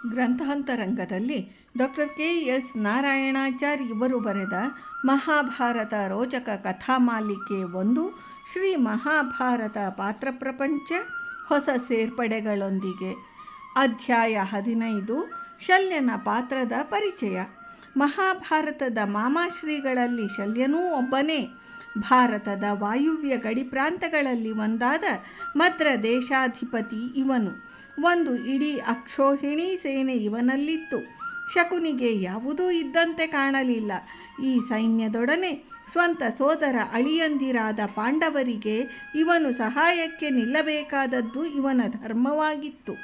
ಗ್ರಂಥಾಂತರಂಗದಲ್ಲಿ doctor KS. Narayanachar ಇವರು ಬರೆದ ಮಹಾಭಾರತ ರೋಚಕ ಕಥಾಮಾಲಿಕೆ 1 ಶ್ರೀ ಮಹಾಭಾರತ ಪಾತ್ರ ಪ್ರಪಂಚ ಹೊಸ ಸೇರ್ಪಡೆಗಳೊಂದಿಗೆ. ಅಧ್ಯಾಯ 15 ಶಲ್ಯನ ಪಾತ್ರದ ಪರಿಚಯ. ಮಹಾಭಾರತದ ಮಾಮಾಶ್ರೀಗಳಲ್ಲಿ ಶಲ್ಯನೂ ಒಬ್ಬನೇ. ಭಾರತದ ವಾಯುವ್ಯ ಗಡಿ ಪ್ರಾಂತಗಳಲ್ಲಿ ಒಂದಾದ ಮದ್ರ ದೇಶಾಧಿಪತಿ ಇವನು. ಒಂದು ಇಡೀ ಅಕ್ಷೋಹಿಣಿ ಸೇನೆ ಇವನಲ್ಲಿತ್ತು. ಶಕುನಿಗೆ ಯಾವುದೂ ಇದ್ದಂತೆ ಕಾಣಲಿಲ್ಲ. ಈ ಸೈನ್ಯದೊಡನೆ ಸ್ವಂತ ಸೋದರ ಅಳಿಯಂದಿರಾದ ಪಾಂಡವರಿಗೆ ಇವನು ಸಹಾಯಕ್ಕೆ ನಿಲ್ಲಬೇಕಾದದ್ದು ಇವನ ಧರ್ಮವಾಗಿತ್ತು.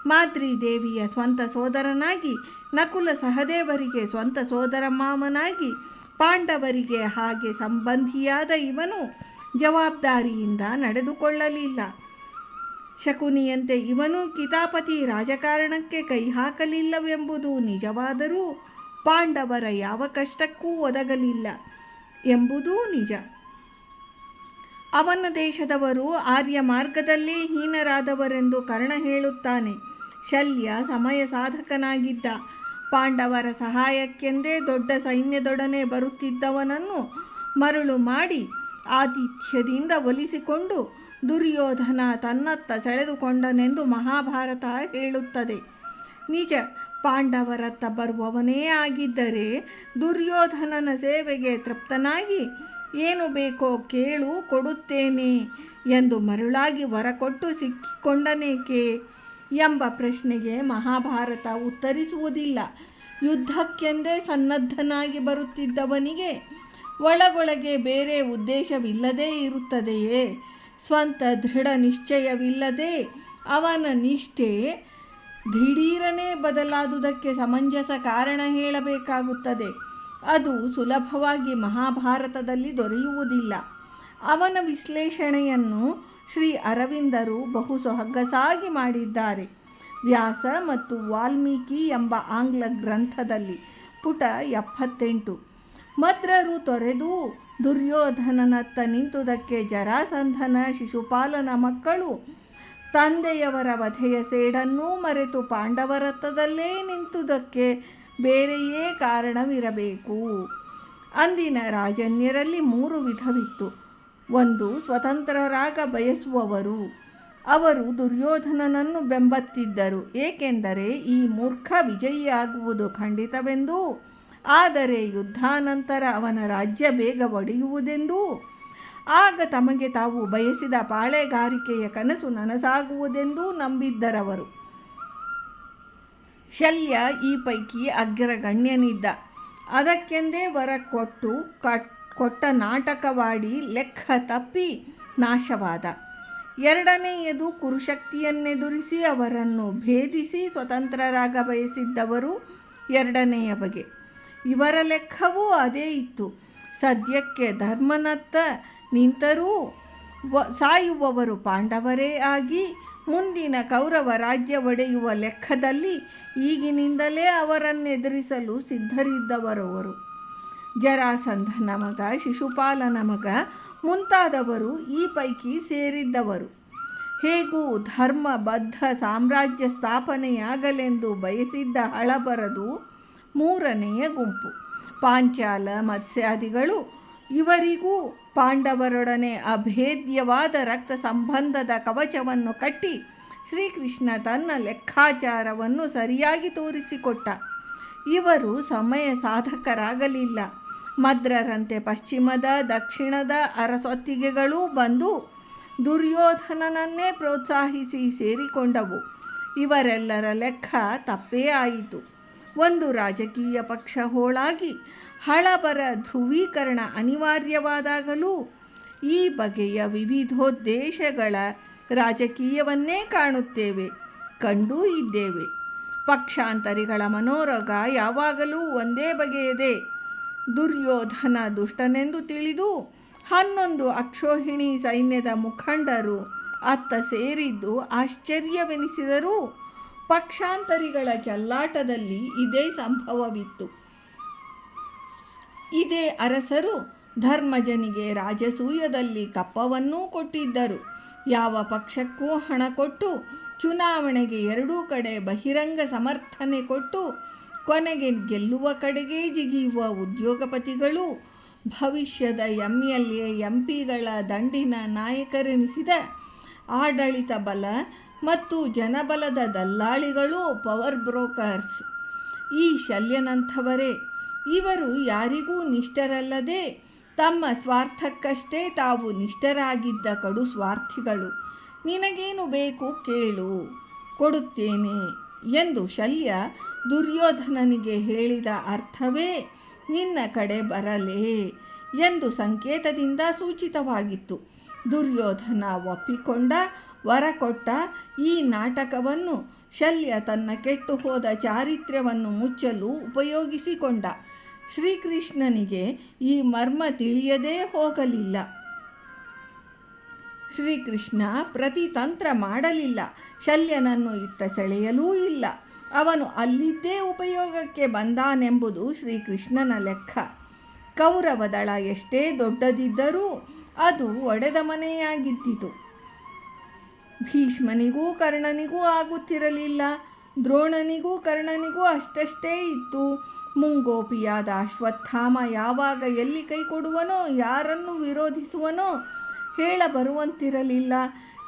ಮಾದ್ರಿ ದೇವಿಯ ಸ್ವಂತ ಸೋದರನಾಗಿ, ನಕುಲ ಸಹದೇವರಿಗೆ ಸ್ವಂತ ಸೋದರ ಮಾವನಾಗಿ, ಪಾಂಡವರಿಗೆ ಹಾಗೆ ಸಂಬಂಧಿಯಾದ ಇವನು ಜವಾಬ್ದಾರಿಯಿಂದ ನಡೆದುಕೊಳ್ಳಲಿಲ್ಲ. ಶಕುನಿಯಂತೆ ಇವನು ಕಿತಾಪತಿ ರಾಜಕಾರಣಕ್ಕೆ ಕೈ ಹಾಕಲಿಲ್ಲವೆಂಬುದು ನಿಜವಾದರೂ ಪಾಂಡವರ ಯಾವ ಕಷ್ಟಕ್ಕೂ ಒದಗಲಿಲ್ಲ ಎಂಬುದೂ ನಿಜ. ಅವನ ದೇಶದವರು ಆರ್ಯ ಮಾರ್ಗದಲ್ಲೇ ಹೀನರಾದವರೆಂದು ಕರ್ಣ ಹೇಳುತ್ತಾನೆ. ಶಲ್ಯ ಸಮಯ ಸಾಧಕನಾಗಿದ್ದ. ಪಾಂಡವರ ಸಹಾಯಕ್ಕೆಂದೇ ದೊಡ್ಡ ಸೈನ್ಯದೊಡನೆ ಬರುತ್ತಿದ್ದವನನ್ನು ಮರುಳು ಮಾಡಿ ಆತಿಥ್ಯದಿಂದ ಒಲಿಸಿಕೊಂಡು ದುರ್ಯೋಧನ ತನ್ನತ್ತ ಸೆಳೆದುಕೊಂಡನೆಂದು ಮಹಾಭಾರತ ಹೇಳುತ್ತದೆ. ನಿಜ, ಪಾಂಡವರತ್ತ ಬರುವವನೇ ಆಗಿದ್ದರೆ ದುರ್ಯೋಧನನ ಸೇವೆಗೆ ತೃಪ್ತನಾಗಿ ಏನು ಬೇಕೋ ಕೇಳು ಕೊಡುತ್ತೇನೆ ಎಂದು ಮರುಳಾಗಿ ವರಕೊಟ್ಟು ಸಿಕ್ಕಿಕೊಂಡನೇಕೆ ಎಂಬ ಪ್ರಶ್ನೆಗೆ ಮಹಾಭಾರತ ಉತ್ತರಿಸುವುದಿಲ್ಲ. ಯುದ್ಧಕ್ಕೆಂದೇ ಸನ್ನದ್ಧನಾಗಿ ಬರುತ್ತಿದ್ದವನಿಗೆ ಒಳಗೊಳಗೆ ಬೇರೆ ಉದ್ದೇಶವಿಲ್ಲದೇ ಇರುತ್ತದೆಯೇ? ಸ್ವಂತ ದೃಢ ನಿಶ್ಚಯವಿಲ್ಲದೆ ಅವನ ನಿಷ್ಠೆ ದಿಢೀರನೇ ಬದಲಾದುದಕ್ಕೆ ಸಮಂಜಸ ಕಾರಣ ಹೇಳಬೇಕಾಗುತ್ತದೆ. ಅದು ಸುಲಭವಾಗಿ ಮಹಾಭಾರತದಲ್ಲಿ ದೊರೆಯುವುದಿಲ್ಲ. ಅವನ ವಿಶ್ಲೇಷಣೆಯನ್ನು ಶ್ರೀ ಅರವಿಂದರು ಬಹು ಸೊಗಸಾಗಿ ಮಾಡಿದ್ದಾರೆ. ವ್ಯಾಸ ಮತ್ತು ವಾಲ್ಮೀಕಿ ಎಂಬ ಆಂಗ್ಲ ಗ್ರಂಥದಲ್ಲಿ ಪುಟ 78. ಮದ್ರರು ತೊರೆದು ದುರ್ಯೋಧನನತ್ತ ನಿಂತುದಕ್ಕೆ ಜರಾಸಂಧನ ಶಿಶುಪಾಲನ ಮಕ್ಕಳು ತಂದೆಯವರ ವಧೆಯ ಸೇಡನ್ನೂ ಮರೆತು ಪಾಂಡವರತ್ತದಲ್ಲೇ ನಿಂತುದಕ್ಕೆ ಬೇರೆಯೇ ಕಾರಣವಿರಬೇಕು. ಅಂದಿನ ರಾಜನ್ಯರಲ್ಲಿ 3 ವಿಧವಿತ್ತು. 1. ಸ್ವತಂತ್ರರಾಗ ಬಯಸುವವರು. ಅವರು ದುರ್ಯೋಧನನನ್ನು ಬೆಂಬತ್ತಿದ್ದರು. ಏಕೆಂದರೆ ಈ ಮೂರ್ಖ ವಿಜಯಿಯಾಗುವುದು ಖಂಡಿತವೆಂದೂ, ಆದರೆ ಯುದ್ಧಾನಂತರ ಅವನ ರಾಜ್ಯ ಬೇಗ ಒಡೆಯುವುದೆಂದೂ, ಆಗ ತಮಗೆ ತಾವು ಬಯಸಿದ ಪಾಳೆಗಾರಿಕೆಯ ಕನಸು ನನಸಾಗುವುದೆಂದೂ ನಂಬಿದ್ದರವರು. ಶಲ್ಯ ಈ ಪೈಕಿ ಅಗ್ರಗಣ್ಯನಿದ್ದ. ಅದಕ್ಕೆಂದೇ ವರ ಕೊಟ್ಟ ನಾಟಕವಾಡಿ ಲೆಕ್ಕ ತಪ್ಪಿ ನಾಶವಾದ. ಎರಡನೆಯದು ಕುರುಶಕ್ತಿಯನ್ನೆದುರಿಸಿ ಅವರನ್ನು ಭೇದಿಸಿ ಸ್ವತಂತ್ರರಾಗ ಬಯಸಿದ್ದವರು ಎರಡನೆಯ ಬಗೆ. ಇವರ ಲೆಕ್ಕವೂ ಅದೇ ಇತ್ತು. ಸದ್ಯಕ್ಕೆ ಧರ್ಮನತ್ತ ನಿಂತರೂ ಸಾಯುವವರು ಪಾಂಡವರೇ ಆಗಿ ಮುಂದಿನ ಕೌರವ ರಾಜ್ಯ ಒಡೆಯುವ ಲೆಕ್ಕದಲ್ಲಿ ಈಗಿನಿಂದಲೇ ಅವರನ್ನೆದುರಿಸಲು ಸಿದ್ಧರಿದ್ದವರವರು. ಜರಾಸಂಧನ ಮಗ, ಶಿಶುಪಾಲನ ಮಗ ಮುಂತಾದವರು ಈ ಪೈಕಿ ಸೇರಿದ್ದವರು. ಹೇಗೂ ಧರ್ಮಬದ್ಧ ಸಾಮ್ರಾಜ್ಯ ಸ್ಥಾಪನೆಯಾಗಲೆಂದು ಬಯಸಿದ್ದ ಹಳಬರದು 3ನೆಯ ಗುಂಪು. ಪಾಂಚಾಲ ಮತ್ಸ್ಯಾದಿಗಳು. ಇವರಿಗೂ ಪಾಂಡವರೊಡನೆ ಅಭೇದ್ಯವಾದ ರಕ್ತ ಸಂಬಂಧದ ಕವಚವನ್ನು ಕಟ್ಟಿ ಶ್ರೀಕೃಷ್ಣ ತನ್ನ ಲೆಕ್ಕಾಚಾರವನ್ನು ಸರಿಯಾಗಿ ತೋರಿಸಿಕೊಟ್ಟ. ಇವರು ಸಮಯ ಸಾಧಕರಾಗಲಿಲ್ಲ. ಮದ್ರರಂತೆ ಪಶ್ಚಿಮದ ದಕ್ಷಿಣದ ಅರಸೊತ್ತಿಗೆಗಳೂ ಬಂದು ದುರ್ಯೋಧನನನ್ನೇ ಪ್ರೋತ್ಸಾಹಿಸಿ ಸೇರಿಕೊಂಡವು. ಇವರೆಲ್ಲರ ಲೆಕ್ಕ ತಪ್ಪೇ ಆಯಿತು. ಒಂದು ರಾಜಕೀಯ ಪಕ್ಷ ಹೋಳಾಗಿ ಹಳಬರ ಧ್ರುವೀಕರಣ ಅನಿವಾರ್ಯವಾದಾಗಲೂ ಈ ಬಗೆಯ ವಿವಿಧೋದ್ದೇಶಗಳ ರಾಜಕೀಯವನ್ನೇ ಕಾಣುತ್ತೇವೆ, ಕಂಡೂ ಇದ್ದೇವೆ. ಪಕ್ಷಾಂತರಿಗಳ ಮನೋರೋಗ ಯಾವಾಗಲೂ ಒಂದೇ ಬಗೆಯದೇ. ದುರ್ಯೋಧನ ದುಷ್ಟನೆಂದು ತಿಳಿದು 11 ಅಕ್ಷೋಹಿಣಿ ಸೈನ್ಯದ ಮುಖಂಡರು ಅತ್ತ ಸೇರಿದ್ದು ಆಶ್ಚರ್ಯವೆನಿಸಿದರೂ ಪಕ್ಷಾಂತರಿಗಳ ಚಲ್ಲಾಟದಲ್ಲಿ ಇದೇ ಸಂಭವವಿತ್ತು. ಇದೇ ಅರಸರು ಧರ್ಮಜನಿಗೆ ರಾಜಸೂಯದಲ್ಲಿ ಕಪ್ಪವನ್ನೂ ಕೊಟ್ಟಿದ್ದರು. ಯಾವ ಪಕ್ಷಕ್ಕೂ ಹಣ ಕೊಟ್ಟು ಚುನಾವಣೆಗೆ ಎರಡೂ ಕಡೆ ಬಹಿರಂಗ ಸಮರ್ಥನೆ ಕೊಟ್ಟು ಕೊನೆಗೆ ಗೆಲ್ಲುವ ಕಡೆಗೇ ಜಿಗಿಯುವ ಉದ್ಯೋಗಪತಿಗಳು, ಭವಿಷ್ಯದ MLA MPಗಳ ದಂಡಿನ ನಾಯಕರೆನಿಸಿದ ಆಡಳಿತ ಬಲ ಮತ್ತು ಜನಬಲದ ದಲ್ಲಾಳಿಗಳು, ಪವರ್ ಬ್ರೋಕರ್ಸ್ ಈ ಶಲ್ಯನಂಥವರೇ. ಇವರು ಯಾರಿಗೂ ನಿಷ್ಠರಲ್ಲದೆ ತಮ್ಮ ಸ್ವಾರ್ಥಕ್ಕಷ್ಟೇ ತಾವು ನಿಷ್ಠರಾಗಿದ್ದ ಕಡು ಸ್ವಾರ್ಥಿಗಳು. ನಿನಗೇನು ಬೇಕು ಕೇಳು, ಕೊಡುತ್ತೇನೆ ಎಂದು ಶಲ್ಯ ದುರ್ಯೋಧನನಿಗೆ ಹೇಳಿದ ಅರ್ಥವೇ ನಿನ್ನ ಕಡೆ ಬರಲೇ ಎಂದು ಸಂಕೇತದಿಂದ ಸೂಚಿತವಾಗಿತ್ತು. ದುರ್ಯೋಧನ ಒಪ್ಪಿಕೊಂಡ, ವರ ಕೊಟ್ಟ. ಈ ನಾಟಕವನ್ನು ಶಲ್ಯ ತನ್ನ ಕೆಟ್ಟು ಹೋದ ಚಾರಿತ್ರ್ಯವನ್ನು ಮುಚ್ಚಲು ಉಪಯೋಗಿಸಿಕೊಂಡ. ಶ್ರೀಕೃಷ್ಣನಿಗೆ ಈ ಮರ್ಮ ತಿಳಿಯದೇ ಹೋಗಲಿಲ್ಲ. ಶ್ರೀಕೃಷ್ಣ ಪ್ರತಿತಂತ್ರ ಮಾಡಲಿಲ್ಲ, ಶಲ್ಯನನ್ನು ಇತ್ತ ಸೆಳೆಯಲೂ ಇಲ್ಲ. ಅವನು ಅಲ್ಲಿದ್ದೇ ಉಪಯೋಗಕ್ಕೆ ಬಂದಾನೆಂಬುದು ಶ್ರೀಕೃಷ್ಣನ ಲೆಕ್ಕ. ಕೌರವ ದಳ ಎಷ್ಟೇ ದೊಡ್ಡದಿದ್ದರೂ ಅದು ಒಡೆದ ಮನೆಯಾಗಿದ್ದಿತು. ಭೀಷ್ಮನಿಗೂ ಕರ್ಣನಿಗೂ ಆಗುತ್ತಿರಲಿಲ್ಲ, ದ್ರೋಣನಿಗೂ ಕರ್ಣನಿಗೂ ಅಷ್ಟಷ್ಟೇ ಇತ್ತು. ಮುಂಗೋಪಿಯಾದ ಅಶ್ವತ್ಥಾಮ ಯಾವಾಗ ಎಲ್ಲಿ ಕೈ ಕೊಡುವನೋ, ಯಾರನ್ನು ವಿರೋಧಿಸುವನೋ ಹೇಳಬರುವಂತಿರಲಿಲ್ಲ.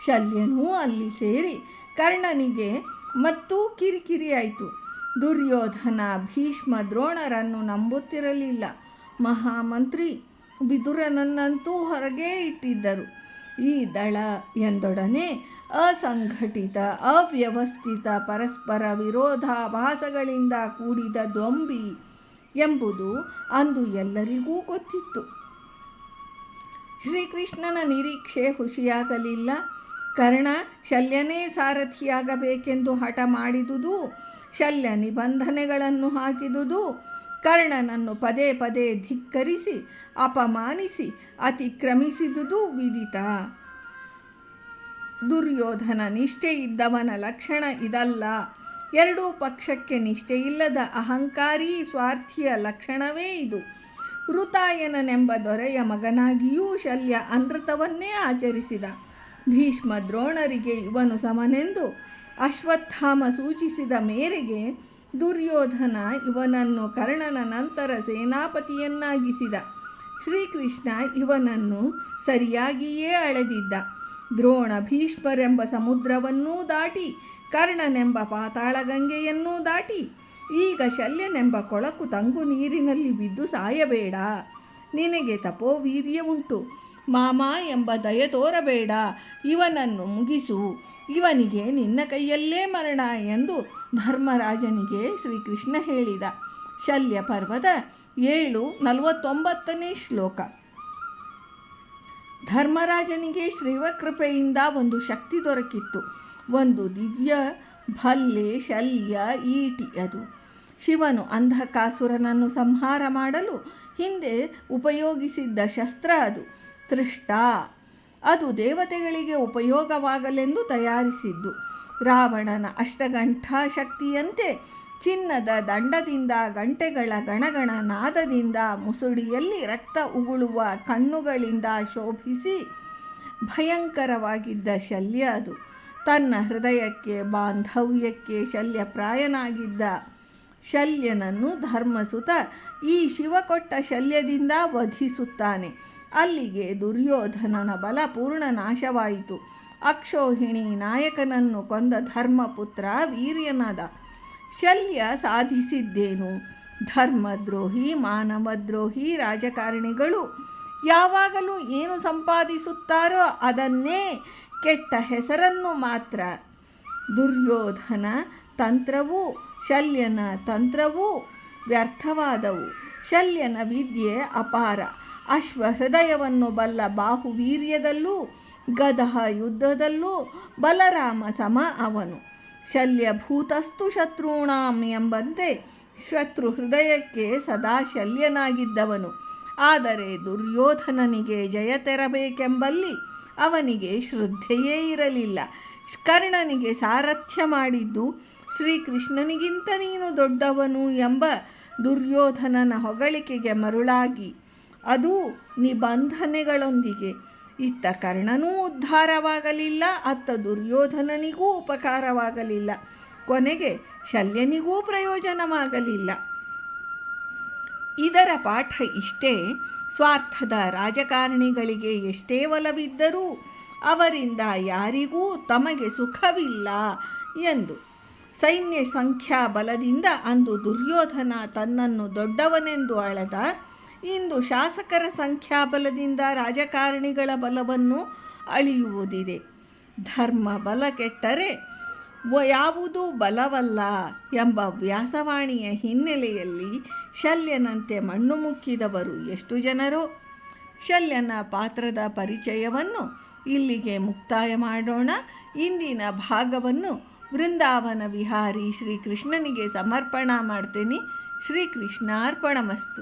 ಶಲ್ಯನೂ ಅಲ್ಲಿ ಸೇರಿ ಕರ್ಣನಿಗೆ ಮತ್ತೂ ಕಿರಿಕಿರಿಯಾಯಿತು. ದುರ್ಯೋಧನ ಭೀಷ್ಮ ದ್ರೋಣರನ್ನು ನಂಬುತ್ತಿರಲಿಲ್ಲ. ಮಹಾಮಂತ್ರಿ ವಿದುರನನ್ನಂತೂ ಹೊರಗೇ ಇಟ್ಟಿದ್ದರು. ಈ ದಳ ಎಂದೊಡನೆ ಅಸಂಘಟಿತ, ಅವ್ಯವಸ್ಥಿತ, ಪರಸ್ಪರ ವಿರೋಧಾಭಾಸಗಳಿಂದ ಕೂಡಿದ ದೊಂಬಿ ಎಂಬುದು ಅಂದು ಎಲ್ಲರಿಗೂ ಗೊತ್ತಿತ್ತು. ಶ್ರೀಕೃಷ್ಣನ ನಿರೀಕ್ಷೆ ಹುಸಿಯಾಗಲಿಲ್ಲ. ಕರ್ಣ ಶಲ್ಯನೇ ಸಾರಥಿಯಾಗಬೇಕೆಂದು ಹಠ ಮಾಡಿದುದು, ಶಲ್ಯ ನಿಬಂಧನೆಗಳನ್ನು ಹಾಕಿದುದು, ಕರ್ಣನನ್ನು ಪದೇ ಪದೇ ಧಿಕ್ಕರಿಸಿ ಅಪಮಾನಿಸಿ ಅತಿಕ್ರಮಿಸಿದುದು ವಿದಿತ. ದುರ್ಯೋಧನ ನಿಷ್ಠೆ ಇದ್ದವನ ಲಕ್ಷಣ ಇದಲ್ಲ. ಎರಡೂ ಪಕ್ಷಕ್ಕೆ ನಿಷ್ಠೆಯಿಲ್ಲದ ಅಹಂಕಾರಿ ಸ್ವಾರ್ಥಿಯ ಲಕ್ಷಣವೇ ಇದು. ಋತಾಯನನೆಂಬ ದೊರೆಯ ಮಗನಾಗಿಯೂ ಶಲ್ಯ ಅನೃತವನ್ನೇ ಆಚರಿಸಿದ. ಭೀಷ್ಮ ದ್ರೋಣರಿಗೆ ಇವನು ಸಮನೆಂದು ಅಶ್ವತ್ಥಾಮ ಸೂಚಿಸಿದ ಮೇರೆಗೆ ದುರ್ಯೋಧನ ಇವನನ್ನು ಕರ್ಣನ ನಂತರ ಸೇನಾಪತಿಯನ್ನಾಗಿಸಿದ. ಶ್ರೀಕೃಷ್ಣ ಇವನನ್ನು ಸರಿಯಾಗಿಯೇ ಅಳೆದಿದ್ದ. ದ್ರೋಣ ಭೀಷ್ಮರೆಂಬ ಸಮುದ್ರವನ್ನೂ ದಾಟಿ, ಕರ್ಣನೆಂಬ ಪಾತಾಳಗಂಗೆಯನ್ನೂ ದಾಟಿ, ಈಗ ಶಲ್ಯನೆಂಬ ಕೊಳಕು ತಂಗು ನೀರಿನಲ್ಲಿ ಬಿದ್ದು ಸಾಯಬೇಡ. ನಿನಗೆ ತಪೋವೀರ್ಯ ಉಂಟು, ಮಾಮ ಎಂಬ ದಯ ತೋರಬೇಡ. ಇವನನ್ನು ಮುಗಿಸು, ಇವನಿಗೆ ನಿನ್ನ ಕೈಯಲ್ಲೇ ಮರಣ ಎಂದು ಧರ್ಮರಾಜನಿಗೆ ಶ್ರೀಕೃಷ್ಣ ಹೇಳಿದ. ಶಲ್ಯ ಪರ್ವದ 7:49 ಶ್ಲೋಕ. ಧರ್ಮರಾಜನಿಗೆ ಶ್ರೀವಕೃಪೆಯಿಂದ ಒಂದು ಶಕ್ತಿ ದೊರಕಿತ್ತು. ಒಂದು ದಿವ್ಯ ಭಲ್ಲೆ, ಶಲ್ಯ, ಈಟಿ. ಅದು ಶಿವನು ಅಂಧಕಾಸುರನನ್ನು ಸಂಹಾರ ಮಾಡಲು ಹಿಂದೆ ಉಪಯೋಗಿಸಿದ್ದ ಶಸ್ತ್ರ. ಅದು ತ್ರಿಷ್ಟ. ಅದು ದೇವತೆಗಳಿಗೆ ಉಪಯೋಗವಾಗಲೆಂದು ತಯಾರಿಸಿದ್ದು. ರಾವಣನ ಅಷ್ಟಗಂಠಾ ಶಕ್ತಿಯಂತೆ ಚಿನ್ನದ ದಂಡದಿಂದ, ಗಂಟೆಗಳ ಗಣಗಣ ನಾದದಿಂದ, ಮುಸುಡಿಯಲ್ಲಿ ರಕ್ತ ಉಗುಳುವ ಕಣ್ಣುಗಳಿಂದ ಶೋಭಿಸಿ ಭಯಂಕರವಾಗಿದ್ದ ಶಲ್ಯ ಅದು. ತನ್ನ ಹೃದಯಕ್ಕೆ, ಬಾಂಧವ್ಯಕ್ಕೆ ಶಲ್ಯಪ್ರಾಯನಾಗಿದ್ದ ಶಲ್ಯನನ್ನು ಧರ್ಮಸುತ ಈ ಶಿವ ಕೊಟ್ಟ ಶಲ್ಯದಿಂದ ವಧಿಸುತ್ತಾನೆ. ಅಲ್ಲಿಗೆ ದುರ್ಯೋಧನನ ಬಲ ಪೂರ್ಣ ನಾಶವಾಯಿತು. ಅಕ್ಷೋಹಿಣಿ ನಾಯಕನನ್ನು ಕೊಂದ ಧರ್ಮಪುತ್ರ ವೀರ್ಯನಾದ. ಶಲ್ಯ ಸಾಧಿಸಿದ್ದೇನು? ಧರ್ಮದ್ರೋಹಿ, ಮಾನವದ್ರೋಹಿ ರಾಜಕಾರಣಿಗಳು ಯಾವಾಗಲೂ ಏನು ಸಂಪಾದಿಸುತ್ತಾರೋ ಅದನ್ನೇ, ಕೆಟ್ಟ ಹೆಸರನ್ನು ಮಾತ್ರ. ದುರ್ಯೋಧನ ತಂತ್ರವೂ ಶಲ್ಯನ ತಂತ್ರವೂ ವ್ಯರ್ಥವಾದವು. ಶಲ್ಯನ ವಿದ್ಯೆ ಅಪಾರ. ಅಶ್ವಹೃದಯವನ್ನು ಬಲ್ಲ ಬಾಹುವೀರ್ಯದಲ್ಲೂ ಗದಹ ಯುದ್ಧದಲ್ಲೂ ಬಲರಾಮ ಸಮ ಅವನು. ಶಲ್ಯಭೂತಸ್ತು ಶತ್ರುಣಾಂ ಎಂಬಂತೆ ಶತ್ರು ಹೃದಯಕ್ಕೆ ಸದಾ ಶಲ್ಯನಾಗಿದ್ದವನು. ಆದರೆ ದುರ್ಯೋಧನನಿಗೆ ಜಯ ತೆರಬೇಕೆಂಬಲ್ಲಿ ಅವನಿಗೆ ಶ್ರದ್ಧೆಯೇ ಇರಲಿಲ್ಲ. ಕರ್ಣನಿಗೆ ಸಾರಥ್ಯ ಮಾಡಿದ್ದು ಶ್ರೀಕೃಷ್ಣನಿಗಿಂತ ನೀನು ದೊಡ್ಡವನು ಎಂಬ ದುರ್ಯೋಧನನ ಹೊಗಳಿಕೆಗೆ ಮರುಳಾಗಿ, ಅದೂ ನಿಬಂಧನೆಗಳೊಂದಿಗೆ. ಇತ್ತ ಕರ್ಣನೂ ಉದ್ಧಾರವಾಗಲಿಲ್ಲ, ಅತ್ತ ದುರ್ಯೋಧನನಿಗೂ ಉಪಕಾರವಾಗಲಿಲ್ಲ, ಕೊನೆಗೆ ಶಲ್ಯನಿಗೂ ಪ್ರಯೋಜನವಾಗಲಿಲ್ಲ. ಇದರ ಪಾಠ ಇಷ್ಟೇ: ಸ್ವಾರ್ಥದ ರಾಜಕಾರಣಿಗಳಿಗೆ ಎಷ್ಟೇ ಒಲವಿದ್ದರೂ ಅವರಿಂದ ಯಾರಿಗೂ ತಮಗೆ ಸುಖವಿಲ್ಲ ಎಂದು. ಸೈನ್ಯ ಸಂಖ್ಯಾಬಲದಿಂದ ಅಂದು ದುರ್ಯೋಧನ ತನ್ನನ್ನು ದೊಡ್ಡವನೆಂದು ಅಳೆದ. ಇಂದು ಶಾಸಕರ ಸಂಖ್ಯಾಬಲದಿಂದ ರಾಜಕಾರಣಿಗಳ ಬಲವನ್ನು ಅಳೆಯುವುದಿದೆ. ಧರ್ಮ ಬಲ ಕೆಟ್ಟರೆ ಯಾವುದೂ ಬಲವಲ್ಲ ಎಂಬ ವ್ಯಾಸವಾಣಿಯ ಹಿನ್ನೆಲೆಯಲ್ಲಿ ಶಲ್ಯನಂತೆ ಮಣ್ಣು ಮುಕ್ಕಿದವರು ಎಷ್ಟು ಜನರೋ. ಶಲ್ಯನ ಪಾತ್ರದ ಪರಿಚಯವನ್ನು ಇಲ್ಲಿಗೆ ಮುಕ್ತಾಯ ಮಾಡೋಣ. ಇಂದಿನ ಭಾಗವನ್ನು ವೃಂದಾವನ ವಿಹಾರಿ ಶ್ರೀಕೃಷ್ಣನಿಗೆ ಸಮರ್ಪಣಾ ಮಾಡ್ತೀನಿ. ಶ್ರೀಕೃಷ್ಣಾರ್ಪಣಮಸ್ತು.